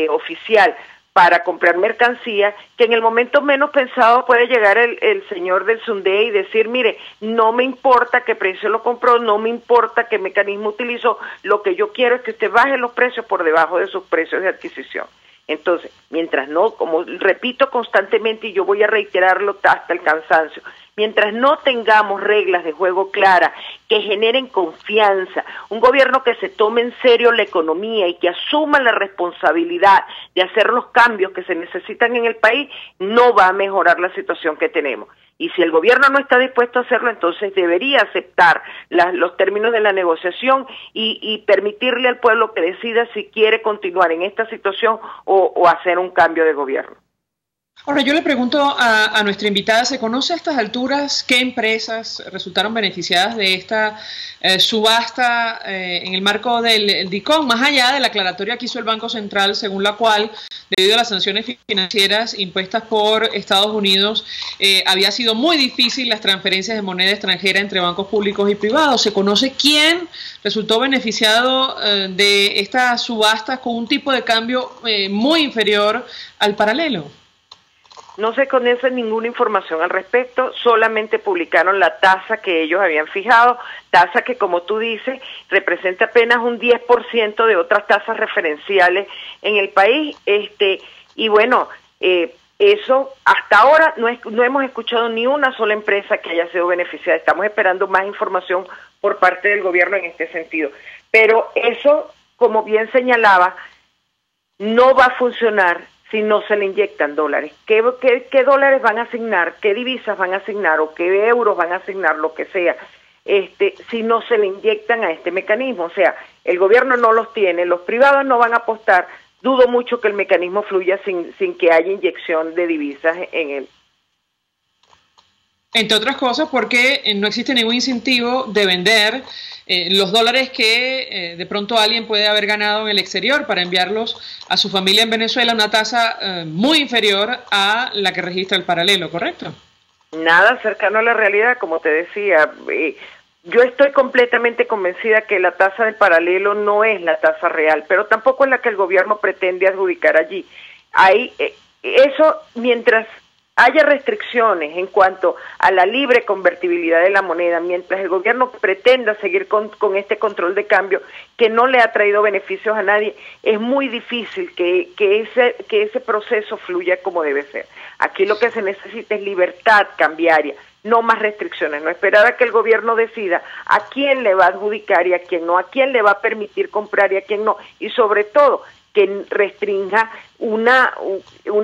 oficial para comprar mercancía, que en el momento menos pensado puede llegar el señor del Sunday y decir, mire, no me importa qué precio lo compró, no me importa qué mecanismo utilizó, lo que yo quiero es que usted baje los precios por debajo de sus precios de adquisición. Entonces, mientras no, como repito constantemente y yo voy a reiterarlo hasta el cansancio, mientras no tengamos reglas de juego claras que generen confianza, un gobierno que se tome en serio la economía y que asuma la responsabilidad de hacer los cambios que se necesitan en el país, no va a mejorar la situación que tenemos. Y si el gobierno no está dispuesto a hacerlo, entonces debería aceptar los términos de la negociación y permitirle al pueblo que decida si quiere continuar en esta situación o hacer un cambio de gobierno. Ahora, yo le pregunto a nuestra invitada, ¿se conoce a estas alturas qué empresas resultaron beneficiadas de esta subasta en el marco del DICOM, más allá de la aclaratoria que hizo el Banco Central, según la cual, debido a las sanciones financieras impuestas por Estados Unidos, había sido muy difícil las transferencias de moneda extranjera entre bancos públicos y privados? ¿Se conoce quién resultó beneficiado de estas subastas con un tipo de cambio muy inferior al paralelo? No se conoce ninguna información al respecto, solamente publicaron la tasa que ellos habían fijado, tasa que, como tú dices, representa apenas un 10% de otras tasas referenciales en el país. Y bueno, eso hasta ahora no hemos escuchado ni una sola empresa que haya sido beneficiada. Estamos esperando más información por parte del gobierno en este sentido. Pero eso, como bien señalaba, no va a funcionar si no se le inyectan dólares. ¿Qué dólares van a asignar? ¿Qué divisas van a asignar? ¿O qué euros van a asignar? Lo que sea. Si no se le inyectan a este mecanismo. O sea, el gobierno no los tiene, los privados no van a apostar. Dudo mucho que el mecanismo fluya sin que haya inyección de divisas en él. Entre otras cosas porque no existe ningún incentivo de vender los dólares que de pronto alguien puede haber ganado en el exterior para enviarlos a su familia en Venezuela a una tasa muy inferior a la que registra el paralelo, ¿correcto? Nada cercano a la realidad, como te decía. Yo estoy completamente convencida que la tasa del paralelo no es la tasa real, pero tampoco es la que el gobierno pretende adjudicar allí. Eso, mientras haya restricciones en cuanto a la libre convertibilidad de la moneda, mientras el gobierno pretenda seguir con este control de cambio que no le ha traído beneficios a nadie, es muy difícil que ese proceso fluya como debe ser. Aquí lo que se necesita es libertad cambiaria, no más restricciones, no esperar a que el gobierno decida a quién le va a adjudicar y a quién no, a quién le va a permitir comprar y a quién no, y sobre todo que restrinja un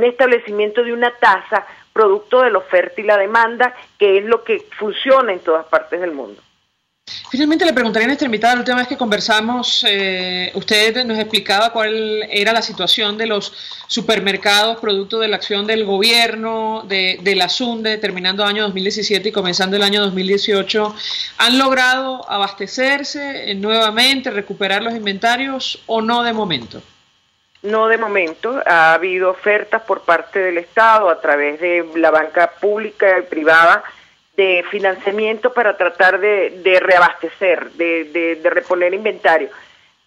establecimiento de una tasa producto de la oferta y la demanda, que es lo que funciona en todas partes del mundo. Finalmente le preguntaría a nuestra invitada, la última vez que conversamos, usted nos explicaba cuál era la situación de los supermercados producto de la acción del gobierno, de la SUNDE, terminando el año 2017 y comenzando el año 2018. ¿Han logrado abastecerse nuevamente, recuperar los inventarios o no de momento? No de momento, ha habido ofertas por parte del Estado a través de la banca pública y privada de financiamiento para tratar de reabastecer, de reponer inventario.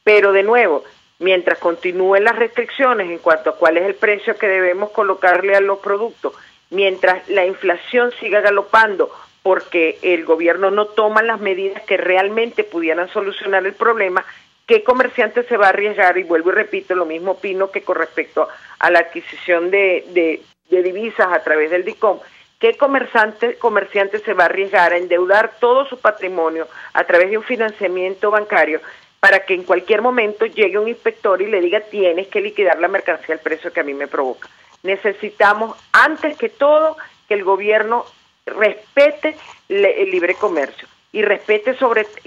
Pero de nuevo, mientras continúen las restricciones en cuanto a cuál es el precio que debemos colocarle a los productos, mientras la inflación siga galopando porque el gobierno no toma las medidas que realmente pudieran solucionar el problema, ¿qué comerciante se va a arriesgar? Y vuelvo y repito, lo mismo opino que con respecto a la adquisición de divisas a través del DICOM. ¿Qué comerciante se va a arriesgar a endeudar todo su patrimonio a través de un financiamiento bancario para que en cualquier momento llegue un inspector y le diga tienes que liquidar la mercancía al precio que a mí me provoca? Necesitamos, antes que todo, que el gobierno respete el libre comercio y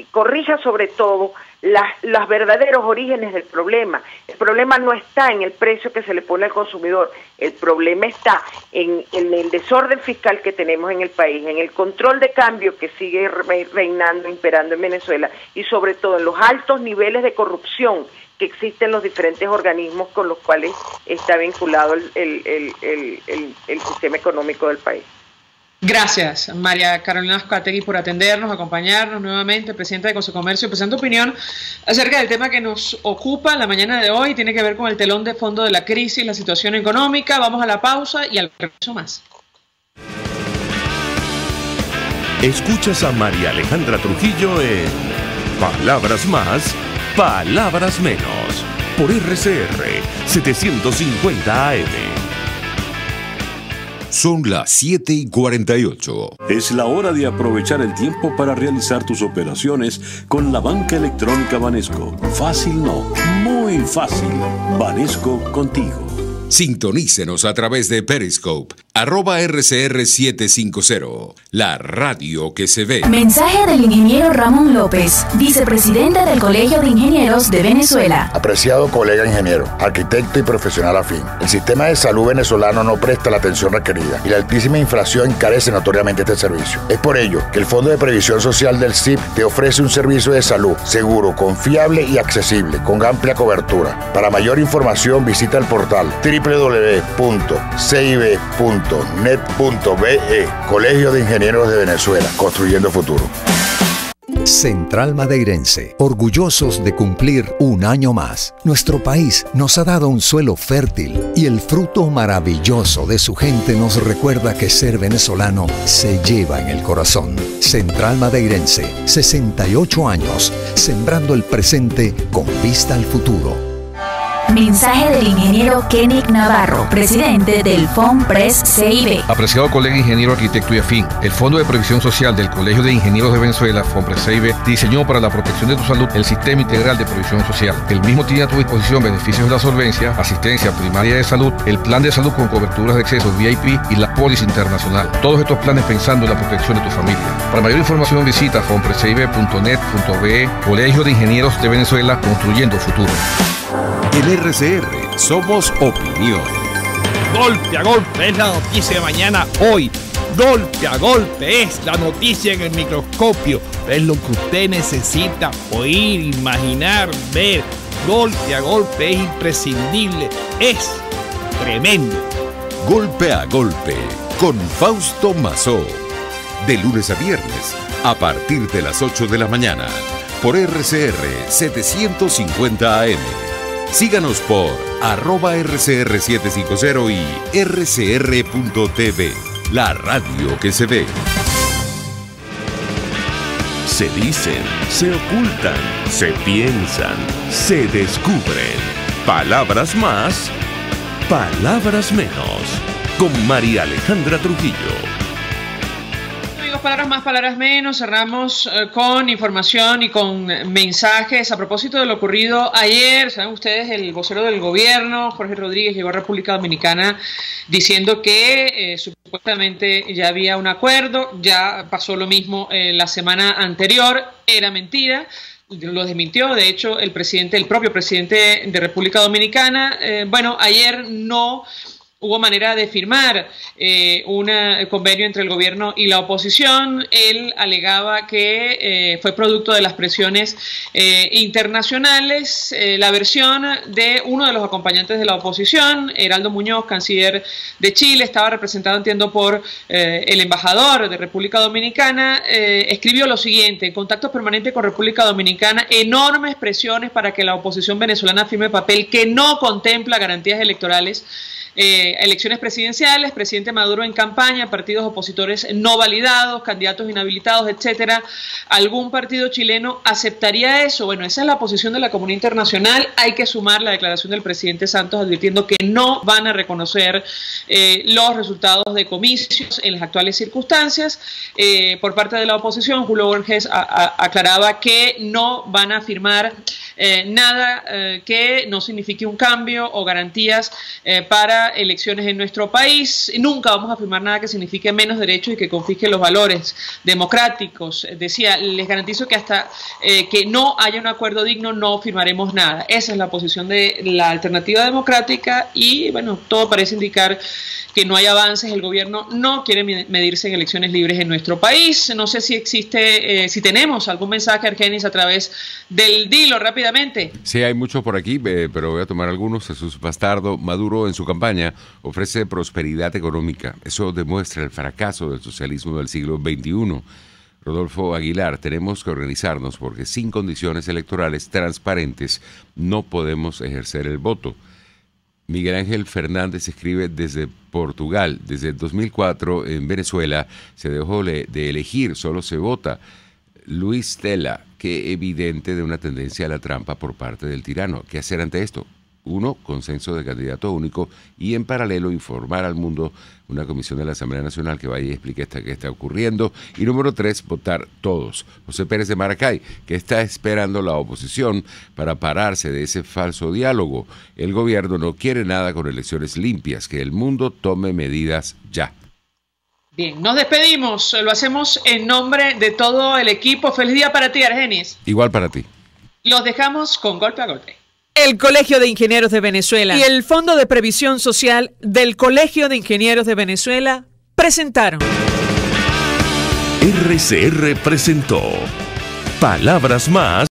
corrija sobre todo los verdaderos orígenes del problema. El problema no está en el precio que se le pone al consumidor, el problema está en el desorden fiscal que tenemos en el país, en el control de cambio que sigue reinando, imperando en Venezuela y sobre todo en los altos niveles de corrupción que existen en los diferentes organismos con los cuales está vinculado el sistema económico del país. Gracias, María Carolina Uzcategui, por atendernos, acompañarnos nuevamente, presidenta de Consocomercio, presentando opinión acerca del tema que nos ocupa la mañana de hoy, tiene que ver con el telón de fondo de la crisis, la situación económica. Vamos a la pausa y al regreso más. Escuchas a María Alejandra Trujillo en Palabras Más, Palabras Menos, por RCR 750 AM. Son las 7:48. Es la hora de aprovechar el tiempo para realizar tus operaciones con la banca electrónica Banesco. Fácil no, muy fácil. Banesco contigo. Sintonícenos a través de Periscope, @RCR750, la radio que se ve. Mensaje del ingeniero Ramón López, vicepresidente del Colegio de Ingenieros de Venezuela. Apreciado colega ingeniero, arquitecto y profesional afín, el sistema de salud venezolano no presta la atención requerida y la altísima inflación encarece notoriamente este servicio. Es por ello que el Fondo de Previsión Social del CIP te ofrece un servicio de salud seguro, confiable y accesible, con amplia cobertura. Para mayor información visita el portal www.cib.net.be. Colegio de Ingenieros de Venezuela, construyendo futuro. Central Madeirense, orgullosos de cumplir un año más. Nuestro país nos ha dado un suelo fértil y el fruto maravilloso de su gente nos recuerda que ser venezolano se lleva en el corazón. Central Madeirense, 68 años, sembrando el presente con vista al futuro. Mensaje del ingeniero Kenneth Navarro, presidente del FOMPRES CIB. Apreciado colega ingeniero, arquitecto y afín, el Fondo de Previsión Social del Colegio de Ingenieros de Venezuela, FOMPRES CIB, diseñó para la protección de tu salud el Sistema Integral de Previsión Social. El mismo tiene a tu disposición beneficios de la solvencia, asistencia primaria de salud, el plan de salud con coberturas de acceso VIP y la póliza internacional. Todos estos planes pensando en la protección de tu familia. Para mayor información visita fomprescibe.net.be. Colegio de Ingenieros de Venezuela, construyendo futuro. En RCR somos opinión. Golpe a golpe es la noticia de mañana hoy. Golpe a golpe es la noticia en el microscopio. Es lo que usted necesita oír, imaginar, ver. Golpe a golpe es imprescindible. Es tremendo. Golpe a golpe con Fausto Mazó. De lunes a viernes a partir de las 8 de la mañana por RCR 750 AM. Síganos por @RCR750 y rcr.tv, la radio que se ve. Se dicen, se ocultan, se piensan, se descubren. Palabras más, palabras menos. Con María Alejandra Trujillo. Palabras más, palabras menos. Cerramos con información y con mensajes a propósito de lo ocurrido ayer. Saben ustedes, el vocero del gobierno, Jorge Rodríguez, llegó a República Dominicana diciendo que supuestamente ya había un acuerdo. Ya pasó lo mismo la semana anterior. Era mentira. Lo desmintió, de hecho, el propio presidente de República Dominicana. Ayer no hubo manera de firmar un convenio entre el gobierno y la oposición. Él alegaba que fue producto de las presiones internacionales. La versión de uno de los acompañantes de la oposición, Heraldo Muñoz, canciller de Chile, estaba representado, entiendo, por el embajador de República Dominicana, escribió lo siguiente: en contacto permanente con República Dominicana, enormes presiones para que la oposición venezolana firme papel que no contempla garantías electorales. Elecciones presidenciales, presidente Maduro en campaña, partidos opositores no validados, candidatos inhabilitados, etcétera. ¿Algún partido chileno aceptaría eso? Bueno, esa es la posición de la comunidad internacional. Hay que sumar la declaración del presidente Santos advirtiendo que no van a reconocer los resultados de comicios en las actuales circunstancias. Por parte de la oposición, Julio Borges aclaraba que no van a firmar nada que no signifique un cambio o garantías para elecciones en nuestro país. Nunca vamos a firmar nada que signifique menos derechos y que confisque los valores democráticos. Decía, les garantizo que hasta que no haya un acuerdo digno no firmaremos nada. Esa es la posición de la alternativa democrática y bueno, todo parece indicar que no hay avances. El gobierno no quiere medirse en elecciones libres en nuestro país. No sé si existe, si tenemos algún mensaje, Argenis, a través del Dilo rápidamente. Sí, hay muchos por aquí, pero voy a tomar algunos. Jesús Bastardo: Maduro en su campaña ofrece prosperidad económica. Eso demuestra el fracaso del socialismo del siglo XXI. Rodolfo Aguilar: tenemos que organizarnos porque sin condiciones electorales transparentes no podemos ejercer el voto. Miguel Ángel Fernández escribe desde Portugal: desde el 2004 en Venezuela se dejó de elegir, solo se vota. Luis Tela: qué evidente de una tendencia a la trampa por parte del tirano. ¿Qué hacer ante esto? 1, consenso de candidato único y en paralelo informar al mundo, una comisión de la Asamblea Nacional que vaya y explique qué está ocurriendo. Y número 3, votar todos. José Pérez de Maracay: ¿qué está esperando la oposición para pararse de ese falso diálogo? El gobierno no quiere nada con elecciones limpias, que el mundo tome medidas ya. Bien, nos despedimos, lo hacemos en nombre de todo el equipo. Feliz día para ti, Argenis. Igual para ti. Los dejamos con Golpe a Golpe. El Colegio de Ingenieros de Venezuela y el Fondo de Previsión Social del Colegio de Ingenieros de Venezuela presentaron. RCR presentó Palabras Más,